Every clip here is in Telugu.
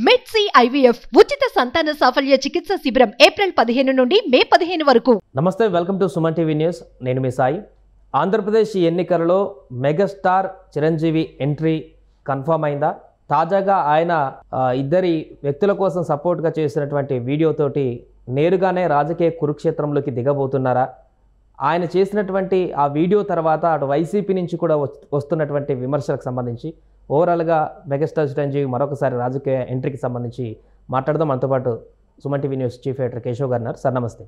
మెడ్సీ ఐవీఎఫ్ ఉచిత సంతాన సాఫల్య చికిత్స శిబిరం ఏప్రిల్ 15 నుండి మే 15 వరకు. నమస్తే, welcome to Suman TV news. నేను మీ సాయి. ఆంధ్రప్రదేశ్ ఎన్నికలలో మెగాస్టార్ చిరంజీవి ఎంట్రీ కన్ఫర్మ్ అయిందా? తాజాగా ఆయన ఇద్దరి వ్యక్తుల కోసం సపోర్ట్గా చేసినటువంటి వీడియోతోటి నేరుగానే రాజకీయ కురుక్షేత్రంలోకి దిగబోతున్నారా? ఆయన చేసినటువంటి ఆ వీడియో తర్వాత అటు వైసీపీ నుంచి కూడా వస్తున్నటువంటి విమర్శలకు సంబంధించి ఓవరాల్గా మెగాస్టార్ చిరంజీవి మరొకసారి రాజకీయ ఎంట్రీకి సంబంధించి మాట్లాడదాం. మనతో పాటు Suman TV news chief editor Keshav గారు ఉన్నారు. సార్ నమస్తే.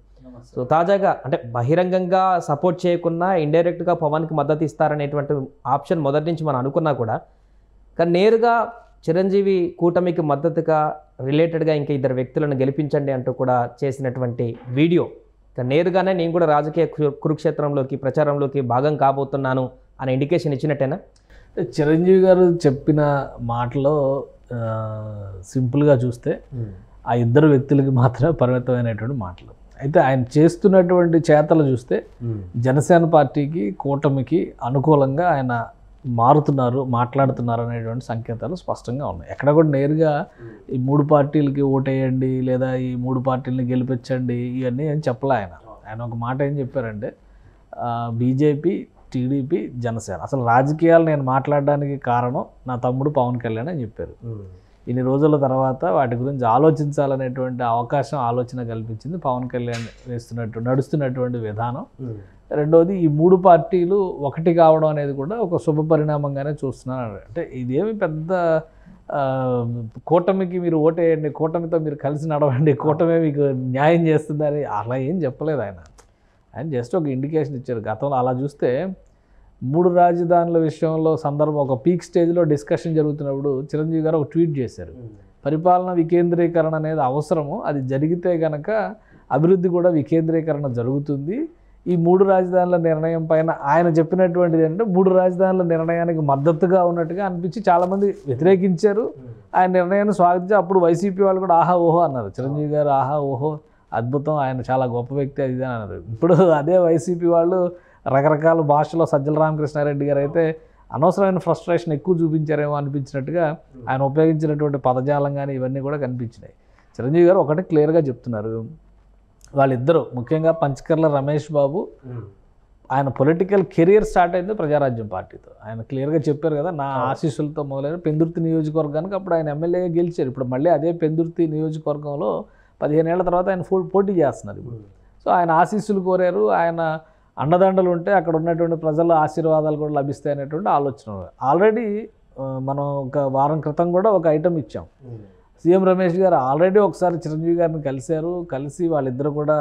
సో తాజాగా అంటే బహిరంగంగా సపోర్ట్ చేయకుండా ఇండైరెక్ట్గా పవన్కి మద్దతు ఇస్తారనేటువంటి ఆప్షన్ మొదటి నుంచి మనం అనుకున్నా కూడా, కానీ నేరుగా చిరంజీవి కూటమికి మద్దతుగా రిలేటెడ్గా ఇంకా ఇద్దరు వ్యక్తులను గెలిపించండి అంటూ కూడా చేసినటువంటి వీడియో నేరుగానే నేను కూడా రాజకీయ కురుక్షేత్రంలోకి ప్రచారంలోకి భాగం కాబోతున్నాను అనే ఇండికేషన్ ఇచ్చినట్టేనా? చిరంజీవి గారు చెప్పిన మాటలో సింపుల్గా చూస్తే ఆ ఇద్దరు వ్యక్తులకి మాత్రమే పరిమితమైనటువంటి మాటలు. అయితే ఆయన చేస్తున్నటువంటి చేతలు చూస్తే జనసేన పార్టీకి కూటమికి అనుకూలంగా ఆయన మాట్లాడుతున్నారు అనేటువంటి సంకేతాలు స్పష్టంగా ఉన్నాయి. ఎక్కడ కూడా నేరుగా ఈ మూడు పార్టీలకి ఓటేయండి లేదా ఈ మూడు పార్టీలని గెలిపించండి ఇవన్నీ ఏం చెప్పలే ఆయన ఒక మాట ఏం చెప్పారంటే, బీజేపీ, టీడీపీ, జనసేన అసలు రాజకీయాలు నేను మాట్లాడడానికి కారణం నా తమ్ముడు పవన్ కళ్యాణ్ అని చెప్పారు. ఇన్ని రోజుల తర్వాత వాటి గురించి ఆలోచించాలనేటువంటి ఆలోచన కల్పించింది పవన్ కళ్యాణ్ నడుస్తున్నటువంటి విధానం. రెండవది, ఈ మూడు పార్టీలు ఒకటి కావడం అనేది కూడా ఒక శుభ పరిణామంగానే చూస్తున్నాను. అంటే ఇదేమి పెద్ద కూటమికి మీరు ఓటేయండి, కూటమితో మీరు కలిసి నడవండి, కూటమి మీకు న్యాయం చేస్తుందని అలా ఏం చెప్పలేదు ఆయన జస్ట్ ఒక ఇండికేషన్ ఇచ్చారు. గతంలో అలా చూస్తే మూడు రాజధానుల విషయంలో సందర్భం ఒక పీక్ స్టేజ్లో డిస్కషన్ జరుగుతున్నప్పుడు చిరంజీవి గారు ఒక ట్వీట్ చేశారు, పరిపాలన వికేంద్రీకరణ అనేది అవసరము, అది జరిగితే కనుక అభివృద్ధి కూడా వికేంద్రీకరణ జరుగుతుంది. ఈ మూడు రాజధానుల నిర్ణయం పైన ఆయన చెప్పినటువంటిది ఏంటంటే, మూడు రాజధానుల నిర్ణయానికి మద్దతుగా ఉన్నట్టుగా అనిపించి చాలామంది వ్యతిరేకించారు. ఆయన నిర్ణయాన్ని స్వాగతించి అప్పుడు వైసీపీ వాళ్ళు కూడా ఆహా ఓహో అన్నారు. చిరంజీవి గారు ఆహా ఓహో అద్భుతం, ఆయన చాలా గొప్ప వ్యక్తి అది అని అన్నారు. ఇప్పుడు అదే వైసీపీ వాళ్ళు రకరకాల భాషలో సజ్జల రామకృష్ణారెడ్డి గారు అయితే అనవసరమైన ఫ్రస్ట్రేషన్ ఎక్కువ చూపించారేమో అనిపించినట్టుగా ఆయన ఉపయోగించినటువంటి పదజాలం కానీ ఇవన్నీ కూడా కనిపించినాయి. చిరంజీవి గారు ఒకటి క్లియర్గా చెప్తున్నారు, వాళ్ళిద్దరూ ముఖ్యంగా పంచకర్ల రమేష్ బాబు ఆయన పొలిటికల్ కెరియర్ స్టార్ట్ అయింది ప్రజారాజ్యం పార్టీతో. ఆయన క్లియర్గా చెప్పారు కదా, నా ఆశీస్సులతో మొదలైన పెందుర్తి నియోజకవర్గానికి అప్పుడు ఆయన ఎమ్మెల్యేగా గెలిచారు. ఇప్పుడు మళ్ళీ అదే పెందుర్తి నియోజకవర్గంలో 15 ఏళ్ల తర్వాత ఆయన పోటీ చేస్తున్నారు ఇప్పుడు. సో ఆయన ఆశీస్సులు కోరారు, ఆయన అండదండలు ఉంటే అక్కడ ఉన్నటువంటి ప్రజల ఆశీర్వాదాలు కూడా లభిస్తాయి అనేటువంటి ఆలోచన. ఆల్రెడీ మనం ఒక వారం క్రితం కూడా ఒక ఐటమ్ ఇచ్చాం. సీఎం రమేష్ గారు ఆల్రెడీ ఒకసారి చిరంజీవి గారిని కలిసి వాళ్ళిద్దరు కూడా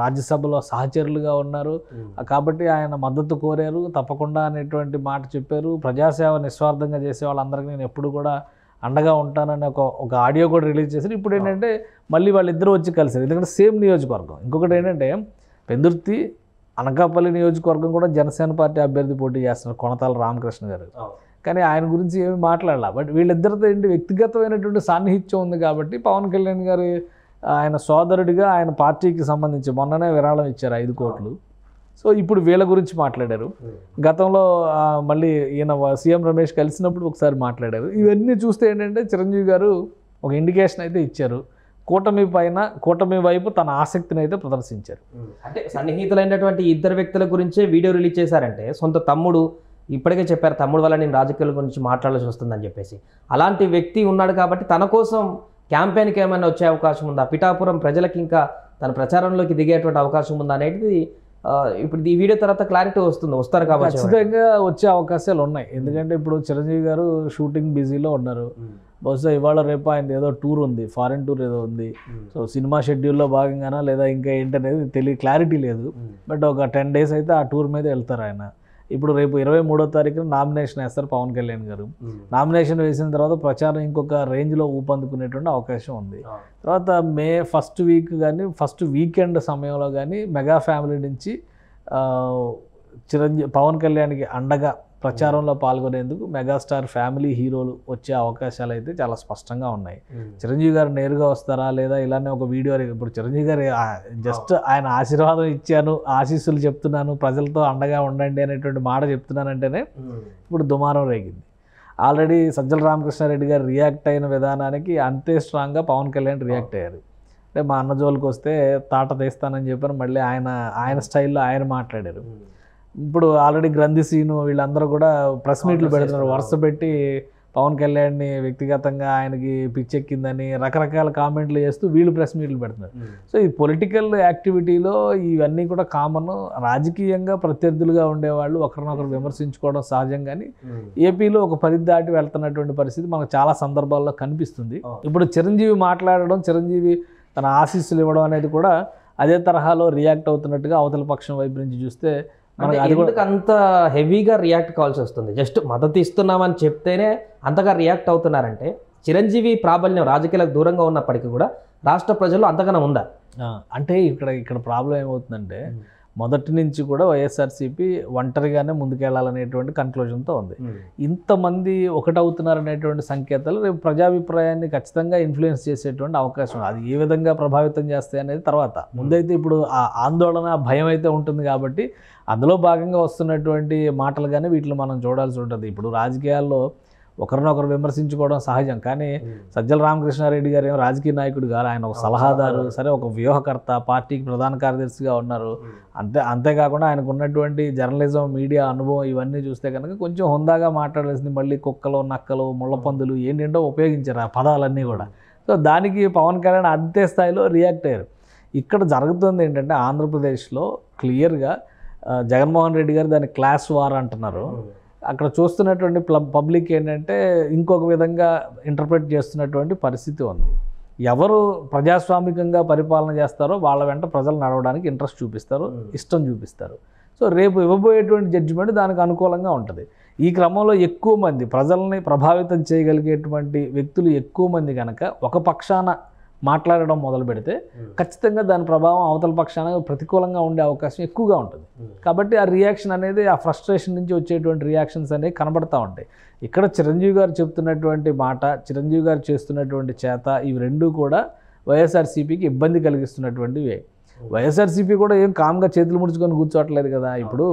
రాజ్యసభలో సహచరులుగా ఉన్నారు కాబట్టి ఆయన మద్దతు కోరారు, తప్పకుండా అనేటువంటి మాట చెప్పారు. ప్రజాసేవ నిస్వార్థంగా చేసే వాళ్ళందరికీ నేను ఎప్పుడు కూడా అండగా ఉంటానని ఒక ఆడియో కూడా రిలీజ్ చేశారు. ఇప్పుడు ఏంటంటే మళ్ళీ వాళ్ళిద్దరూ వచ్చి కలిసారు, ఎందుకంటే సేమ్ నియోజకవర్గం. ఇంకొకటి ఏంటంటే పెందుర్తి అనకాపల్లి నియోజకవర్గం కూడా జనసేన పార్టీ అభ్యర్థి పోటీ చేస్తున్నారు కొనతాల రామకృష్ణ గారు, కానీ ఆయన గురించి ఏమీ మాట్లాడాల. బట్ వీళ్ళిద్దరితో ఏంటి వ్యక్తిగతమైనటువంటి సాన్నిహిత్యం ఉంది కాబట్టి పవన్ కళ్యాణ్ గారు ఆయన సోదరుడిగా ఆయన పార్టీకి సంబంధించి మొన్ననే విరాళం ఇచ్చారు 5 కోట్లు. సో ఇప్పుడు వీళ్ళ గురించి మాట్లాడారు. గతంలో మళ్ళీ ఈయన సీఎం రమేష్ కలిసినప్పుడు ఒకసారి మాట్లాడారు. ఇవన్నీ చూస్తే ఏంటంటే చిరంజీవి గారు ఒక ఇండికేషన్ అయితే ఇచ్చారు, కూటమి వైపు తన ఆసక్తిని అయితే ప్రదర్శించారు. అంటే సన్నిహితులైనటువంటి ఇద్దరు వ్యక్తుల గురించే వీడియో రిలీజ్ చేశారంటే, సొంత తమ్ముడు ఇప్పటికే చెప్పారు తమ్ముడు వల్ల నేను రాజకీయాల గురించి మాట్లాడాల్సి వస్తుందని చెప్పేసి, అలాంటి వ్యక్తి ఉన్నాడు కాబట్టి తన కోసం క్యాంపెయిన్కి ఏమైనా వచ్చే అవకాశం ఉందా? పిఠాపురం ప్రజలకి ఇంకా తన ప్రచారంలోకి దిగేటువంటి అవకాశం ఉందా అనేది ఇప్పుడు ఈ వీడియో తర్వాత క్లారిటీ వస్తారు కాబట్టి ఖచ్చితంగా వచ్చే అవకాశాలు ఉన్నాయి. ఎందుకంటే ఇప్పుడు చిరంజీవి గారు షూటింగ్ బిజీలో ఉన్నారు. బహుశా ఇవాళ రేపు ఆయన ఏదో టూర్ ఉంది, ఫారెన్ టూర్ ఏదో ఉంది. సో సినిమా షెడ్యూల్లో భాగంగానా లేదా ఇంకా ఏంటనేది క్లారిటీ లేదు. బట్ ఒక 10 days అయితే ఆ టూర్ మీద వెళ్తారు ఆయన. ఇప్పుడు రేపు 23వ తారీఖున నామినేషన్ వేస్తారు పవన్ కళ్యాణ్ గారు. నామినేషన్ వేసిన తర్వాత ప్రచారం ఇంకొక రేంజ్లో ఊపందుకునేటువంటి అవకాశం ఉంది. తర్వాత మే ఫస్ట్ వీక్ కానీ ఫస్ట్ వీకెండ్ సమయంలో కానీ మెగా ఫ్యామిలీ నుంచి పవన్ కళ్యాణ్కి అండగా ప్రచారంలో పాల్గొనేందుకు మెగాస్టార్ ఫ్యామిలీ హీరోలు వచ్చే అవకాశాలు అయితే చాలా స్పష్టంగా ఉన్నాయి. చిరంజీవి గారు నేరుగా వస్తారా లేదా ఇలానే ఒక వీడియో, ఇప్పుడు చిరంజీవి గారు జస్ట్ ఆయన ఆశీర్వాదం ఇచ్చాను, ఆశీస్సులు చెప్తున్నాను, ప్రజలతో అండగా ఉండండి అనేటువంటి మాట చెప్తున్నానంటేనే ఇప్పుడు దుమారం రేగింది. ఆల్రెడీ సజ్జల రామకృష్ణారెడ్డి గారు రియాక్ట్ అయిన విధానానికి అంతే స్ట్రాంగ్గా పవన్ కళ్యాణ్ రియాక్ట్ అయ్యారు. అంటే మా అన్న జోలికి వస్తే తాట తీస్తానని చెప్పారు, మళ్ళీ ఆయన స్టైల్లో ఆయన మాట్లాడారు. ఇప్పుడు ఆల్రెడీ గ్రంథి సీను వీళ్ళందరూ కూడా ప్రెస్ మీట్లు పెడుతున్నారు, వరుస పెట్టి పవన్ కళ్యాణ్ని వ్యక్తిగతంగా ఆయనకి పిచ్చెక్కిందని రకరకాల కామెంట్లు చేస్తూ వీళ్ళు ప్రెస్ మీట్లు పెడుతున్నారు. సో ఈ పొలిటికల్ యాక్టివిటీలో ఇవన్నీ కూడా కామన్. రాజకీయంగా ప్రత్యర్థులుగా ఉండేవాళ్ళు ఒకరినొకరు విమర్శించుకోవడం సహజం, కానీ ఏపీలో ఒక పరిధి దాటి వెళ్తున్నటువంటి పరిస్థితి మనకు చాలా సందర్భాల్లో కనిపిస్తుంది. ఇప్పుడు చిరంజీవి మాట్లాడడం, చిరంజీవి తన ఆశీస్సులు ఇవ్వడం అనేది కూడా అదే తరహాలో రియాక్ట్ అవుతున్నట్టుగా అవతల పక్షం వైపు నుంచి చూస్తే అది కూడా అంత హెవీగా రియాక్ట్ కావాల్సి వస్తుంది. జస్ట్ మద్దతు ఇస్తున్నామని చెప్తేనే అంతగా రియాక్ట్ అవుతున్నారంటే చిరంజీవి ప్రాబల్యం రాజకీయాలకు దూరంగా ఉన్నప్పటికీ కూడా రాష్ట్ర ప్రజల్లో అంతగానో ఉందా అంటే ఇక్కడ ప్రాబ్లం ఏమవుతుందంటే మొదటి నుంచి కూడా వైఎస్ఆర్సీపీ ఒంటరిగానే ముందుకెళ్లాలనేటువంటి కన్క్లూజన్తో ఉంది. ఇంతమంది ఒకటవుతున్నారనేటువంటి సంకేతాలు రేపు ప్రజాభిప్రాయాన్ని ఖచ్చితంగా ఇన్ఫ్లుయెన్స్ చేసేటువంటి అవకాశం. అది ఏ విధంగా ప్రభావితం చేస్తాయి అనేది తర్వాత. ముందైతే ఇప్పుడు ఆ ఆందోళన, భయం అయితే ఉంటుంది కాబట్టి అందులో భాగంగా వస్తున్నటువంటి మాటలు కానీ వీటిని మనం చూడాల్సి ఉంటుంది. ఇప్పుడు రాజకీయాల్లో ఒకరినొకరు విమర్శించుకోవడం సహజం, కానీ సజ్జల రామకృష్ణారెడ్డి గారు ఏమో రాజకీయ నాయకుడు గారు, ఆయన ఒక సలహాదారు, సరే ఒక వ్యూహకర్త, పార్టీకి ప్రధాన కార్యదర్శిగా ఉన్నారు. అంతేకాకుండా ఆయనకు ఉన్నటువంటి జర్నలిజం, మీడియా అనుభవం ఇవన్నీ చూస్తే కనుక కొంచెం హుందాగా మాట్లాడాల్సింది. మళ్ళీ కుక్కలు, నక్కలు, ముళ్ళపందులు ఏంటంటో ఉపయోగించారు ఆ పదాలన్నీ కూడా. సో దానికి పవన్ కళ్యాణ్ అంతే స్థాయిలో రియాక్ట్ అయ్యారు. ఇక్కడ జరుగుతుంది ఏంటంటే ఆంధ్రప్రదేశ్లో క్లియర్గా జగన్మోహన్ రెడ్డి గారు దాన్ని క్లాస్ వార్ అంటున్నారు. అక్కడ చూస్తున్నటువంటి పబ్లిక్ ఏంటంటే ఇంకొక విధంగా ఇంటర్ప్రిట్ చేస్తున్నటువంటి పరిస్థితి ఉంది. ఎవరు ప్రజాస్వామికంగా పరిపాలన చేస్తారో వాళ్ళ వెంట ప్రజలు నడవడానికి ఇంట్రెస్ట్ చూపిస్తారు, ఇష్టం చూపిస్తారు. సో రేపు ఇవ్వబోయేటువంటి జడ్జిమెంట్ దానికి అనుకూలంగా ఉంటుంది. ఈ క్రమంలో ఎక్కువ మంది ప్రజల్ని ప్రభావితం చేయగలిగేటువంటి వ్యక్తులు ఎక్కువ మంది కనుక ఒక పక్షాన మాట్లాడడం మొదలు పెడితే ఖచ్చితంగా దాని ప్రభావం అవతల పక్షాన ప్రతికూలంగా ఉండే అవకాశం ఎక్కువగా ఉంటుంది. కాబట్టి ఆ రియాక్షన్ అనేది, ఆ ఫ్రస్ట్రేషన్ నుంచి వచ్చేటువంటి రియాక్షన్స్ అనేవి కనబడతా ఉంటాయి. ఇక్కడ చిరంజీవి గారు చెప్తున్నటువంటి మాట, చిరంజీవి గారు చేస్తున్నటువంటి చేత, ఇవి రెండూ కూడా వైఎస్ఆర్సీపీకి ఇబ్బంది కలిగిస్తున్నటువంటివి. వైఎస్ఆర్సీపీ కూడా ఏం కామ్గా చేతులు ముడుచుకొని కూర్చోవట్లేదు కదా. ఇప్పుడు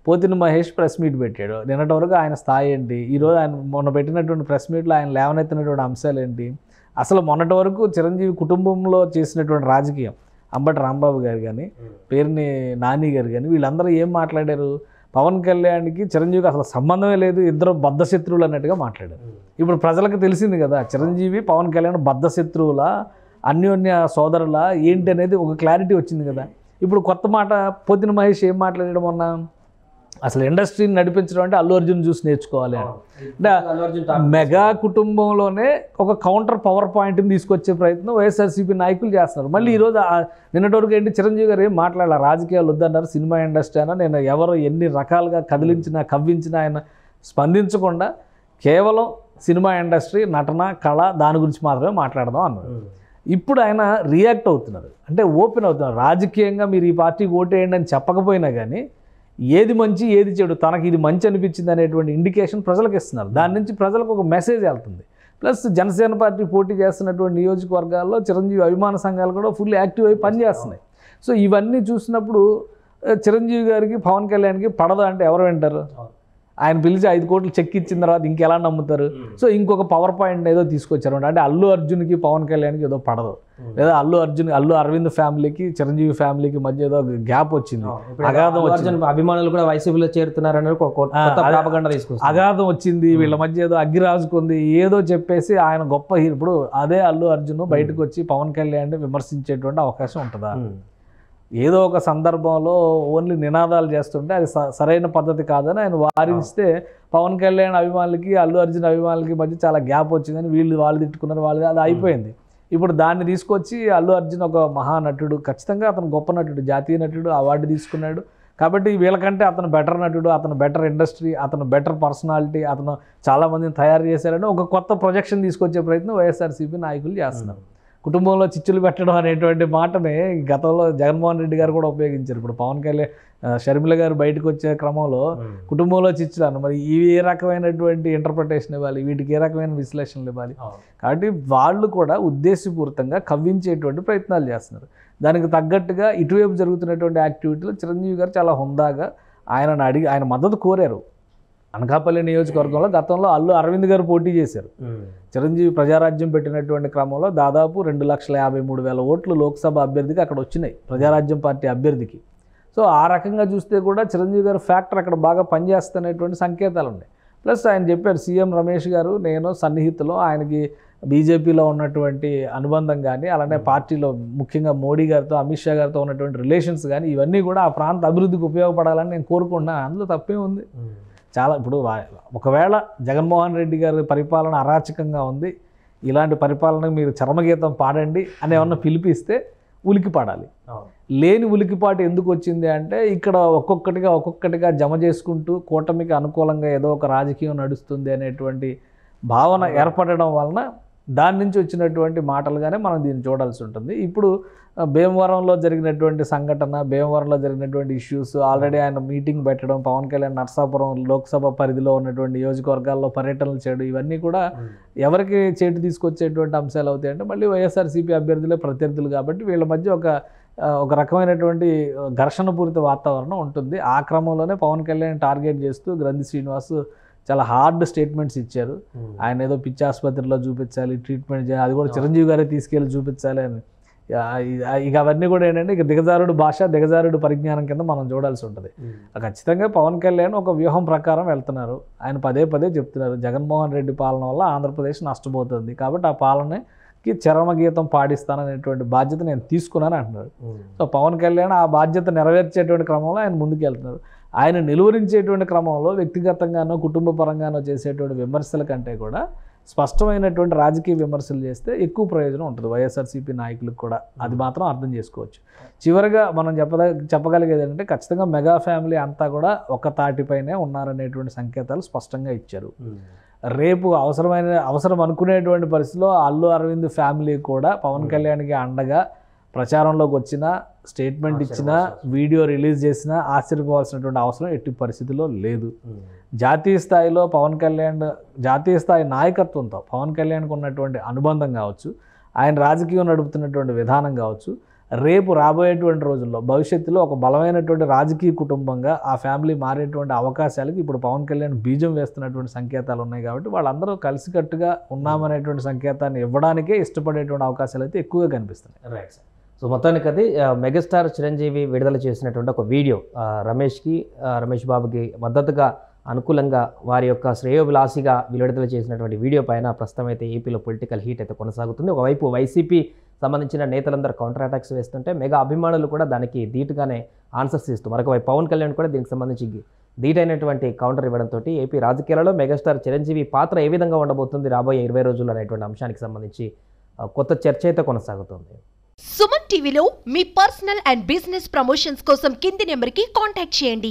పోతిన మహేష్ ప్రెస్ మీట్ పెట్టాడు. నిన్నటి వరకు ఆయన స్థాయి ఏంటి, ఈరోజు ఆయన మొన్న పెట్టినటువంటి ప్రెస్ మీట్లో ఆయన లేవనెత్తినటువంటి అంశాలు ఏంటి, అసలు మొన్నటి వరకు చిరంజీవి కుటుంబంలో చేసినటువంటి రాజకీయం, అంబటి రాంబాబు గారు కానీ, పేరుని నాని గారు కానీ, వీళ్ళందరూ ఏం మాట్లాడారు, పవన్ కళ్యాణ్కి చిరంజీవికి అసలు సంబంధమే లేదు, ఇద్దరు బద్ధశత్రువులు అన్నట్టుగా మాట్లాడారు. ఇప్పుడు ప్రజలకు తెలిసింది కదా చిరంజీవి పవన్ కళ్యాణ్ బద్ధశత్రువుల, అన్యోన్య సోదరుల ఏంటి అనేది ఒక క్లారిటీ వచ్చింది కదా. ఇప్పుడు కొత్త మాట పోతిన మహేష్ ఏం మాట్లాడడం మొన్న, అసలు ఇండస్ట్రీని నడిపించడం అంటే అల్లు అర్జున్ చూసి నేర్చుకోవాలి అంటే మెగా కుటుంబంలోనే ఒక కౌంటర్ పవర్ పాయింట్ని తీసుకొచ్చే ప్రయత్నం వైఎస్ఆర్సీపీ నాయకులు చేస్తున్నారు. మళ్ళీ ఈరోజు నిన్నటి వరకు ఏంటి చిరంజీవి గారు ఏం మాట్లాడాలి, రాజకీయాలు వద్దన్నారు, సినిమా ఇండస్ట్రీ అయినా నేను ఎవరు ఎన్ని రకాలుగా కదిలించినా కవ్వించినా ఆయన స్పందించకుండా కేవలం సినిమా ఇండస్ట్రీ, నటన, కళ దాని గురించి మాత్రమే మాట్లాడదాం అన్నారు. ఇప్పుడు ఆయన రియాక్ట్ అవుతున్నారు, అంటే ఓపెన్ అవుతున్నారు. రాజకీయంగా మీరు ఈ పార్టీకి ఓటేయండి అని చెప్పకపోయినా కానీ ఏది మంచి ఏది చెడు, తనకి ఇది మంచి అనిపించింది అనేటువంటి ఇండికేషన్ ప్రజలకు ఇస్తున్నారు. దాని నుంచి ప్రజలకు ఒక మెసేజ్ వెళ్తుంది. ప్లస్ జనసేన పార్టీ పోటీ చేస్తున్నటువంటి నియోజకవర్గాల్లో చిరంజీవి అభిమాన సంఘాలు కూడా ఫుల్ యాక్టివ్ అయి పనిచేస్తున్నాయి. సో ఇవన్నీ చూసినప్పుడు చిరంజీవి గారికి పవన్ కళ్యాణ్కి పడదు అంటే ఎవరు వింటారు? ఆయన పిలిచి 5 కోట్లు చెక్ ఇచ్చిన తర్వాత ఇంకెలా నమ్ముతారు? సో ఇంకొక పవర్ పాయింట్ ఏదో తీసుకొచ్చారు అంటే అల్లు అర్జున్కి పవన్ కళ్యాణ్కి ఏదో పడదు, లేదా అల్లు అరవింద్ ఫ్యామిలీకి చిరంజీవి ఫ్యామిలీకి మధ్య ఏదో గ్యాప్ వచ్చింది, అభిమానులు కూడా వైసీపీలో చేరుతున్నారని అగాధం వచ్చింది, వీళ్ళ మధ్య ఏదో అగ్గి రాజుకుంది ఏదో చెప్పేసి ఆయన గొప్ప ఇప్పుడు అదే అల్లు అర్జున్ బయటకు వచ్చి పవన్ కళ్యాణ్ విమర్శించేటువంటి అవకాశం ఉంటుందా? ఏదో ఒక సందర్భంలో ఓన్లీ నినాదాలు చేస్తుంటే అది సరైన పద్ధతి కాదని ఆయన వారిస్తే పవన్ కళ్యాణ్ అభిమానులకి అల్లు అర్జున్ అభిమానులకి మధ్య చాలా గ్యాప్ వచ్చిందని వాళ్ళు తిట్టుకున్నారు, అది అయిపోయింది. ఇప్పుడు దాన్ని తీసుకొచ్చి అల్లు అర్జున్ ఒక మహానటుడు, ఖచ్చితంగా అతను గొప్ప నటుడు, జాతీయ నటుడు, అవార్డు తీసుకున్నాడు. కాబట్టి వీళ్ళకంటే అతను బెటర్ నటుడు, అతను బెటర్ ఇండస్ట్రీ, అతను బెటర్ పర్సనాలిటీ, అతను చాలామందిని తయారు చేశారని ఒక కొత్త ప్రొజెక్షన్ తీసుకొచ్చే ప్రయత్నం వైఎస్ఆర్సీపీ నాయకులు చేస్తున్నారు. కుటుంబంలో చిచ్చులు పెట్టడం అనేటువంటి మాటని గతంలో జగన్మోహన్ రెడ్డి గారు కూడా ఉపయోగించారు. ఇప్పుడు పవన్ కళ్యాణ్, షర్మిల గారు బయటకు వచ్చే క్రమంలో కుటుంబంలో చిచ్చులు అన్న, మరి ఇవి ఏ రకమైనటువంటి ఇంటర్ప్రిటేషన్ ఇవ్వాలి, వీటికి ఏ రకమైన విశ్లేషణలు ఇవ్వాలి? కాబట్టి వాళ్ళు కూడా ఉద్దేశపూరితంగా కవ్వించేటువంటి ప్రయత్నాలు చేస్తున్నారు. దానికి తగ్గట్టుగా ఇటువైపు జరుగుతున్నటువంటి యాక్టివిటీలో చిరంజీవి గారు చాలా హుందాగా ఆయన మద్దతు కోరారు. అనకాపల్లి నియోజకవర్గంలో గతంలో అల్లు అరవింద్ గారు పోటీ చేశారు. చిరంజీవి ప్రజారాజ్యం పెట్టినటువంటి క్రమంలో దాదాపు 2,53,000 ఓట్లు లోక్సభ అభ్యర్థికి అక్కడ వచ్చినాయి, ప్రజారాజ్యం పార్టీ అభ్యర్థికి. సో ఆ రకంగా చూస్తే కూడా చిరంజీవి గారు ఫ్యాక్టర్ అక్కడ బాగా పనిచేస్తున్నటువంటి సంకేతాలు ఉన్నాయి. ప్లస్ ఆయన చెప్పారు, సీఎం రమేష్ గారు నేను సన్నిహితులు, ఆయనకి బీజేపీలో ఉన్నటువంటి అనుబంధం కానీ అలానే పార్టీలో ముఖ్యంగా మోడీ గారితో అమిత్ షా గారితో ఉన్నటువంటి రిలేషన్స్ కానీ ఇవన్నీ కూడా ఆ ప్రాంత అభివృద్ధికి ఉపయోగపడాలని నేను కోరుకుంటున్నాను. అందులో తప్పే ఉంది. చాలా ఇప్పుడు ఒకవేళ జగన్మోహన్ రెడ్డి గారి పరిపాలన అరాచకంగా ఉంది, ఇలాంటి పరిపాలనకు మీరు చరమగీతం పాడండి అని ఏమన్నా పిలిపిస్తే ఉలికి పాడాలి. లేని ఉలికిపాటు ఎందుకు వచ్చింది అంటే ఇక్కడ ఒక్కొక్కటిగా జమ చేసుకుంటూ కూటమికి అనుకూలంగా ఏదో ఒక రాజకీయం నడుస్తుంది అనేటువంటి భావన ఏర్పడడం వలన దాని నుంచి వచ్చినటువంటి మాటలుగానే మనం దీన్ని చూడాల్సి ఉంటుంది. ఇప్పుడు భీమవరంలో జరిగినటువంటి సంఘటన, భీమవరంలో జరిగినటువంటి ఇష్యూస్, ఆల్రెడీ ఆయన మీటింగ్ పెట్టడం, పవన్ కళ్యాణ్ నర్సాపురం లోక్సభ పరిధిలో ఉన్నటువంటి నియోజకవర్గాల్లో పర్యటనలు చేయడం, ఇవన్నీ కూడా ఎవరికి చేటు తీసుకొచ్చేటువంటి అంశాలు అవుతాయి అంటే మళ్ళీ వైఎస్ఆర్సీపీ అభ్యర్థులే ప్రత్యర్థులు కాబట్టి వీళ్ళ మధ్య ఒక రకమైనటువంటి ఘర్షణపూరిత వాతావరణం ఉంటుంది. ఆ క్రమంలోనే పవన్ కళ్యాణ్ టార్గెట్ చేస్తూ గ్రంథి శ్రీనివాస్ చాలా హార్డ్ స్టేట్మెంట్స్ ఇచ్చారు. ఆయన ఏదో పిచ్చి ఆసుపత్రిలో చూపించాలి, ట్రీట్మెంట్ చేయాలి, అది కూడా చిరంజీవి గారే తీసుకెళ్ళి చూపించాలి అని. ఇక అవన్నీ కూడా ఏంటంటే ఇక దిగజారుడు భాష, దిగజారుడు పరిజ్ఞానం కింద మనం చూడాల్సి ఉంటుంది. ఖచ్చితంగా పవన్ కళ్యాణ్ ఒక వ్యూహం ప్రకారం వెళ్తున్నారు. ఆయన పదే చెప్తున్నారు, జగన్మోహన్ రెడ్డి పాలన వల్ల ఆంధ్రప్రదేశ్ నష్టపోతుంది కాబట్టి ఆ పాలనకి చరమగీతం పాడిస్తాననేటువంటి బాధ్యత నేను తీసుకున్నాను అంటున్నారు. సో పవన్ కళ్యాణ్ ఆ బాధ్యత నెరవేర్చేటువంటి క్రమంలో ఆయన ముందుకు వెళ్తున్నారు. ఆయన నిలువరించేటువంటి క్రమంలో వ్యక్తిగతంగానో కుటుంబ పరంగానో చేసేటువంటి విమర్శల కంటే కూడా స్పష్టమైనటువంటి రాజకీయ విమర్శలు చేస్తే ఎక్కువ ప్రయోజనం ఉంటుంది వైఎస్ఆర్సీపీ నాయకులకు కూడా. అది మాత్రం అర్థం చేసుకోవచ్చు. చివరిగా మనం చెప్పగలిగేది ఏంటంటే ఖచ్చితంగా మెగా ఫ్యామిలీ అంతా కూడా ఒక తాటిపైనే ఉన్నారనేటువంటి సంకేతాలు స్పష్టంగా ఇచ్చారు. రేపు అవసరం అనుకునేటువంటి పరిస్థితిలో అల్లు అరవింద్ ఫ్యామిలీ కూడా పవన్ కళ్యాణ్కి అండగా ప్రచారంలోకి వచ్చినా, స్టేట్మెంట్ ఇచ్చినా, వీడియో రిలీజ్ చేసినా ఆశ్చర్యపోవాల్సినటువంటి అవసరం ఎట్టి పరిస్థితిలో లేదు. జాతీయ స్థాయిలో జాతీయ స్థాయి నాయకత్వంతో పవన్ కళ్యాణ్కి ఉన్నటువంటి అనుబంధం కావచ్చు, ఆయన రాజకీయం నడుపుతున్నటువంటి విధానం కావచ్చు, రేపు రాబోయేటువంటి రోజుల్లో భవిష్యత్తులో ఒక బలమైనటువంటి రాజకీయ కుటుంబంగా ఆ ఫ్యామిలీ మారేటువంటి అవకాశాలకి ఇప్పుడు పవన్ కళ్యాణ్ బీజం వేస్తున్నటువంటి సంకేతాలు ఉన్నాయి. కాబట్టి వాళ్ళందరూ కలిసికట్టుగా ఉన్నామనేటువంటి సంకేతాన్ని ఇవ్వడానికే ఇష్టపడేటువంటి అవకాశాలు అయితే ఎక్కువగా కనిపిస్తున్నాయి. Right sir. సో మొత్తానికి అది మెగాస్టార్ చిరంజీవి విడుదల చేసినటువంటి ఒక వీడియో రమేష్ బాబుకి మద్దతుగా అనుకూలంగా వారి యొక్క శ్రేయోభిలాషిగా విడుదల చేసినటువంటి వీడియో పైన ప్రస్తుతం అయితే ఏపీలో పొలిటికల్ హీట్ అయితే కొనసాగుతుంది. ఒకవైపు వైసీపీ సంబంధించిన నేతలందరూ కౌంటర్ అటాక్స్ వేస్తుంటే మెగా అభిమానులు కూడా దానికి ధీటుగానే ఆన్సర్స్ ఇస్తూ మరొకవైపు పవన్ కళ్యాణ్ కూడా దీనికి సంబంధించి ధీటైనటువంటి కౌంటర్ ఇవ్వడంతో ఏపీ రాజకీయాలలో మెగాస్టార్ చిరంజీవి పాత్ర ఏ విధంగా ఉండబోతుంది రాబోయే 20 రోజుల్లో అనేటువంటి అంశానికి సంబంధించి కొత్త చర్చ అయితే కొనసాగుతుంది. సుమన్ టీవీలో మీ పర్సనల్ అండ్ బిజినెస్ ప్రమోషన్స్ కోసం కింది నెంబర్కి కాంటాక్ట్ చేయండి.